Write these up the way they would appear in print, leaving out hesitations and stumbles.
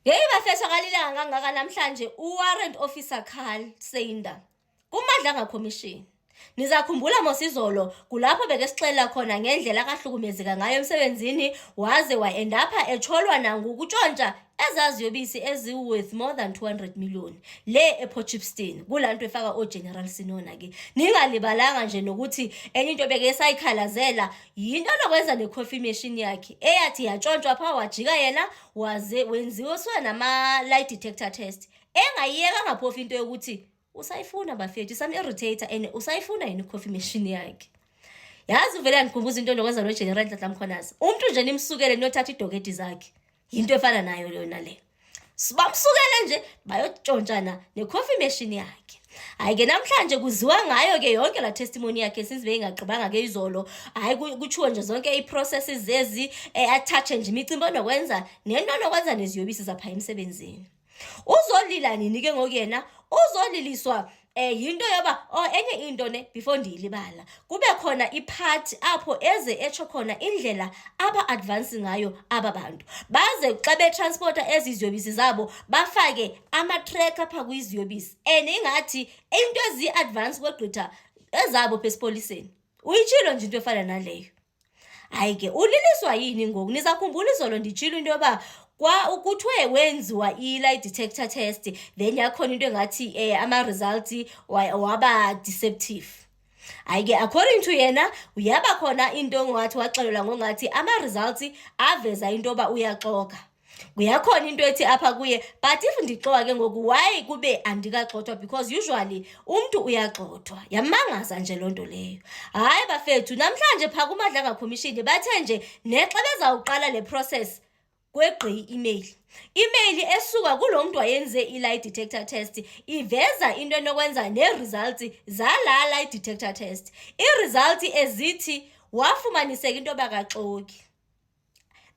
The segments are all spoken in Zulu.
Bafethu akalilanga kangaka namhlanje uWarrant Officer Carl Sander kuMadlanga Commission. Nizakhumbula mosizolo kulapho bekesixela khona ngendlela akahlukumezeka ngayo emsebenzini waze waendapha etsholwa nangokutshontsha ezaziyobisi worth more than 200 million le ePortshepstone kulanto efaka oGeneral Sinona ke. Ningalibalanga nje nokuthi enye into beke sayikhalazela yinto lokwenza necoffee machine yakhe eyathi yatshontshwa pha wajika yena waze wenziwe nama lie detector test engayiyeka ngaphofu into yokuthi usayifuna bafethu some irritator and usayifuna yini coffee machine yakhe. Yazi uvela ngikhumbuza into lokwenza noGeneral Nhlanhla Mkhwanazi umuntu nje nimsukele nothatha idoketi zakhe into efana nayo yona le sibamsukele nje bayotshontshana necoffee machine yakhe. Hayi ke namhlanje kuziwa ngayo ke yonke la testimony yakhe since beyingaqibanga ke izolo. Hayi kuchiwe nje zonke iprocesses zezi attach nje imicimbi onokwenza nento onokwenza neziyobisi zapha emsebenzini. Uzolila nini ke ngokuyena uzoliliswa yinto yoba enye into ne before ndiyilibala kube khona ipart apho eze etsho khona indlela aba advance ngayo aba bantu baze xa betransporta eziziyobisi zabo bafake ama-track apha kwiziyobisi ingathi into ezi-advance kwegqitha ezabo phesipoliseni. Uyitshilo nje into efana naleyo. Hayi ke uliliswa yini ngoku? Nizakhumbula izolo nditshilo into yoba kuthiwe wenziwa i-lie detector test then yakhona into engathi ama-results waba deceptive. Hayi ke according to yena uyaba khona into ongathi waxelelwa ngongathi ama-results aveza into yoba uyaxoka. Kuyakhona into ethi apha kuye but if ndixoka ke ngoku why kube andikaxothwa because usually umuntu uyaxothwa. Yamangaza nje loo nto leyo. Hayi bafethu namhlanje pha kuMadlanga Commission bathe nje nexa bezawuqala le process kwegqi email esuka kulo muntu wayenze i-lie detector test iveza into enokwenza ne-results zala lie detector test. I-result ezithi wafumaniseka into bakaxoki.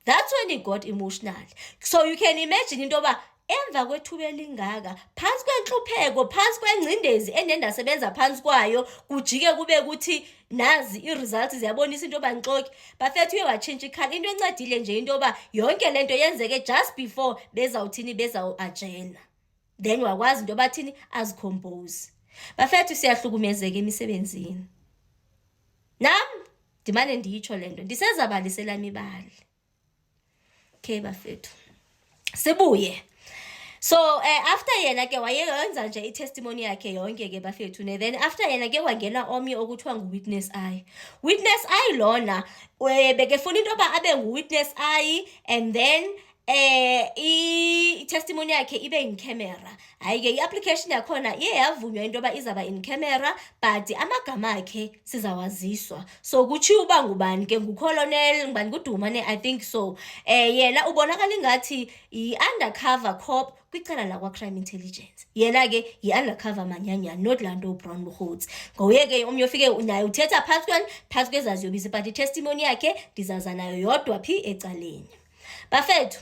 That's when he got emotional. So you can imagine into yoba emva kwethuba elingaka phansi kwenhlupheko phansi kwengcindezi enendasebenza phansi kwayo kujike kube kuthi nazi i-results ziyabonisa into yoba ngixoki. Bafethu uye watshintsha ikhala. Into encedile nje into yoba yonke lento yenzeke just before bezawuthini bezawu-ajena then wakwazi into yoba thini azicompose. Bafethu siyahlukumezeka emisebenzini. Nam ndimane ndiyitsho le nto ndisezabalisela imibali. Okay bafethu sibuye. So after yena ke wayenza nje i-testimony yakhe yonke ke bafethu ne then after yena ke wangena omnye okuthiwa ngu-witness I. Witness I lona bekefuna into yoba abe ngu-witness I and then i-testimony yakhe ibe in camera. Hayi ke i-application yakhona iye yavunywa into yoba izaba in camera but amagama akhe sizawaziswa. So kutshiwo uba ngubani ke ngucolonel ngubani Kudumane I think so. Yena ubonakala ingathi yi-undercover cop kwicala lakwa-crime intelligence. Yena ke yi-undercover manyanyana not laa nto uBrown Mokgotsi. Nguye ke omnye ofike naye uthetha phantsi kwezaziyobisi but i-testimony yakhe ndizaza nayo yodwa phi ecaleni. Bafethu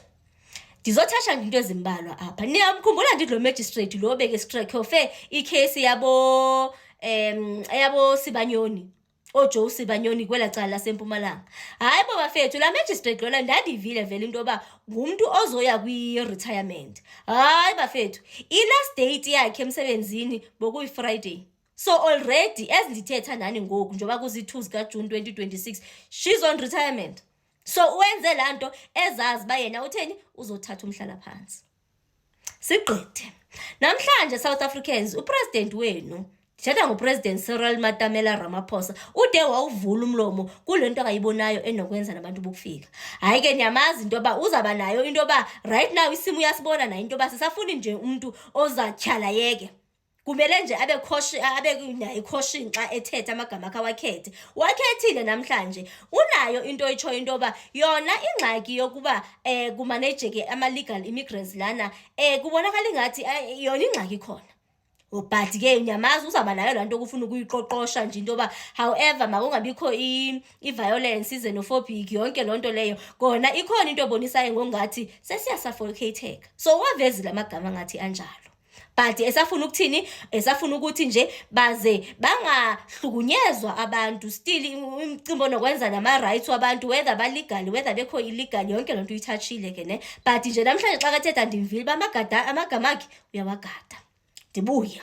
ndizothasha into ezimbalwa apha. Niyamkhumbula ndidlo magistrate lo beke strike icase yabo Sibanyoni oJoe Sibanyoni kwela cala laseMpumalanga. Hayi bo bafethu la magistrate lona ndandivile vele into yoba ngumuntu ozoya kwi-retirement. Hayi bafethu i-last date yakhe emsebenzini bokuyi-Friday. So already as ndithetha nani ngoku njengoba kuzi-2 zikaJune 2026 she's on retirement. So wenze laa nto ezazi uba yena utheni uzothatha umhlala phansi. Sigqithe namhlanje South Africans upresident wenu ndithetha nguPresident Cyril Matamela Ramaphosa ude wawuvula umlomo kule nto akayibonayo enokwenza nabantu bokufika. Hayi ke niyamazi into yoba uzaba nayo into yoba right now isimo uyasibona nayo into yoba sisafuni nje umuntu ozatyhala yeke. Kumele nje abe nayo caution xa ethetha amagama akhe wakhethe. Wakhethile namhlanje unayo into etsho into yoba yona ingxaki yokuba kumanejeke ama-legal immigrants lana kubonakala ingathi yona ingxaki khona. But ke nyamazi uzaba nayo laa nto kufuna ukuyiqoqosha nje into yoba however makungabikho i-violence i-xenophobic yonke loo nto leyo kona ikhona into ebonisayo ngongathi sesiyasuffocatheka. So wavezile amagama ngathi anjalo. but esafuna ukuthini, esafuna ukuthi nje baze bangahlukunyezwa abantu. Still imicimbi onokwenza nama-rights wabantu, whether ba-legal whether bekho illegal, yonke loo nto uyithatshile ke ne. But nje namhlanje xa kathetha ndimvile uba amagama akhe uyawagada. Ndibuye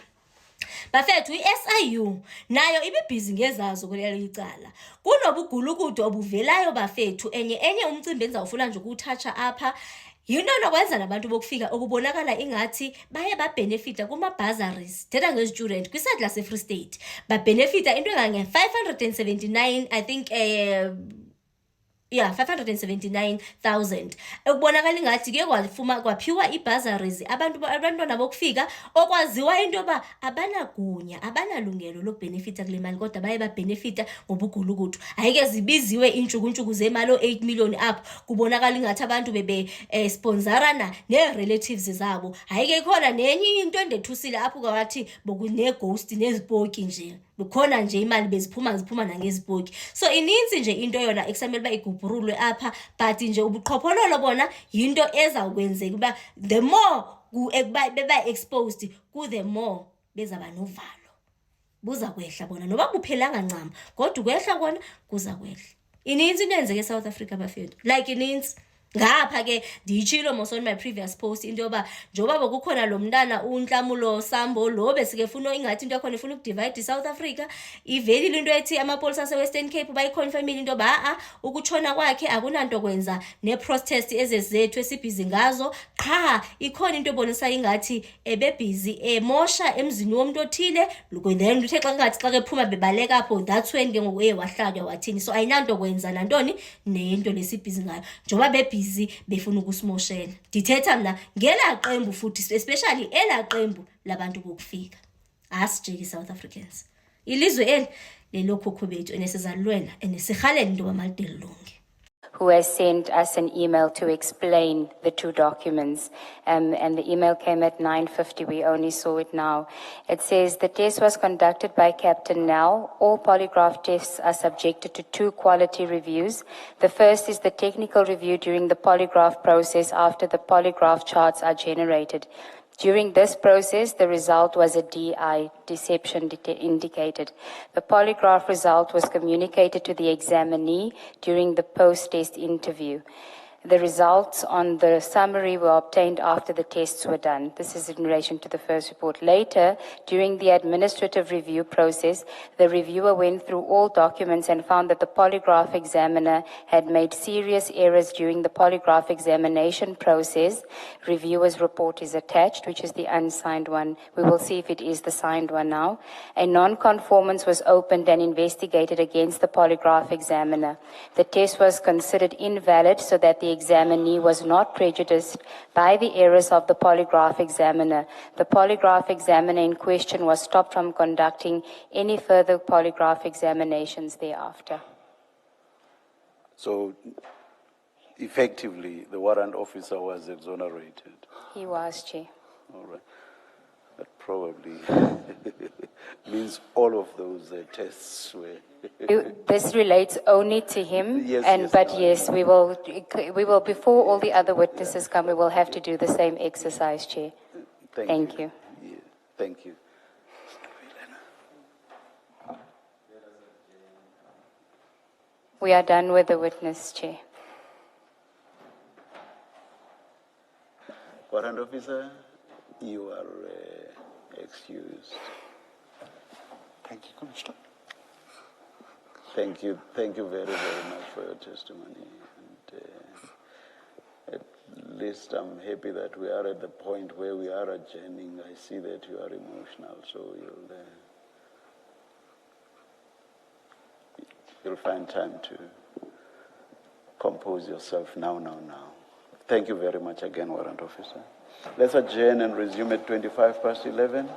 bafethu, i-SIU nayo ibibhizi ngezazo kulelo icala. Kunobugulukudu obuvelayo bafethu. Enye umcimbi endizawufuna nje ukuwuthatsha apha, yinto onokwenza nabantu bokufika okubonakala ingathi baye babhenefita kuma-bursaries, thetha ngezi-student kwiside lase-Free State. Babhenefita into engange-579, I think 579,000. Ekubonakala ingathi kuye kwaphiwa ii-bursaries abantwana bokufika okwaziwa into yoba abanagunya, abanalungelo lokubhenefita kule mali, kodwa baye babhenefita ngobugulukudu. Ayike zibiziwe iintshukuntshuku zemali o-8 million apho, kubonakala ingathi abantu sponsorana nee-relatives zabo. Ayike ikhona nenye into endethusile apho kwathi bokunee-ghost nezipoki nje, bukhona nje imali beziphuma nangezipoki. So ininzi nje into yona ekusamele uba igubhurulwe apha, but nje ubuqhophololo bona yinto ezawukwenzeka uba the more beba-exposed the more bezaba novalo. Buza kwehla bona noba buphelanga ncam, kodwa ukwehla kona kuza kwehla. Ininzi into yenzeka eSouth Africa bafethu, like ininzi. Ngapha ke ndiyitshilo mos on my previous post into yoba njengoba bokukhona lo mntana uNhlamulo Sambo lo besike funa ingathi into yakhona ifuna ukudivide iSouth Africa, ivelile into ethi amapolisa ase-Western Cape bayiconfirmile into yoba ukutshona kwakhe akunanto kwenza ne-protest ezezethu esibhizi ngazo. Qha ikhona into ebonisa ingathi ebebhizi emosha emzini womntu othile, then uthe xa ngathi xa kephuma bebaleka apho, that's when ke ngoku wahlatywa wathini. So ayinanto kwenza nantoni nento lesibhizi ngayo njengoba bebhizi befuna ukusimoshela. Ndithetha mna ngela qembu futhi, especially ela qembu labantu bokufika. Asijike South Africans, ilizwe eli lelokhokho bethu enesizalwela enesirhalela into yoba malide lilunge. Who has sent us an email to explain the two documents. And the email came at 9:50. We only saw it now. It says the test was conducted by Captain Nell. All polygraph tests are subjected to 2 quality reviews. The first is the technical review during the polygraph process after the polygraph charts are generated. During this process, the result was a DI, deception indicated. The polygraph result was communicated to the examinee during the post-test interview. The results on the summary were obtained after the tests were done. This is in relation to the first report. Later, during the administrative review process, the reviewer went through all documents and found that the polygraph examiner had made serious errors during the polygraph examination process. Reviewer's report is attached, which is the unsigned one. We will see if it is the signed one now. A non-conformance was opened and investigated against the polygraph examiner. The test was considered invalid so that the examinee was not prejudiced by the errors of the polygraph examiner. The polygraph examiner in question was stopped from conducting any further polygraph examinations thereafter. So, effectively, the warrant officer was exonerated. He was, Chair. All right. That probably means all of those tests were... This relates only to him, Yes, we will, before all the other witnesses come, we will have to do the same exercise, Chair. Thank you. Yeah, thank you. We are done with the witness, Chair. Warrant officer, you are excused. Thank you, Commissioner. Thank you very, very much for your testimony. And at least I'm happy that we are at the point where we are adjourning. I see that you are emotional, so you'll find time to compose yourself now. Thank you very much again, Warrant Officer. Let's adjourn and resume at 11:25.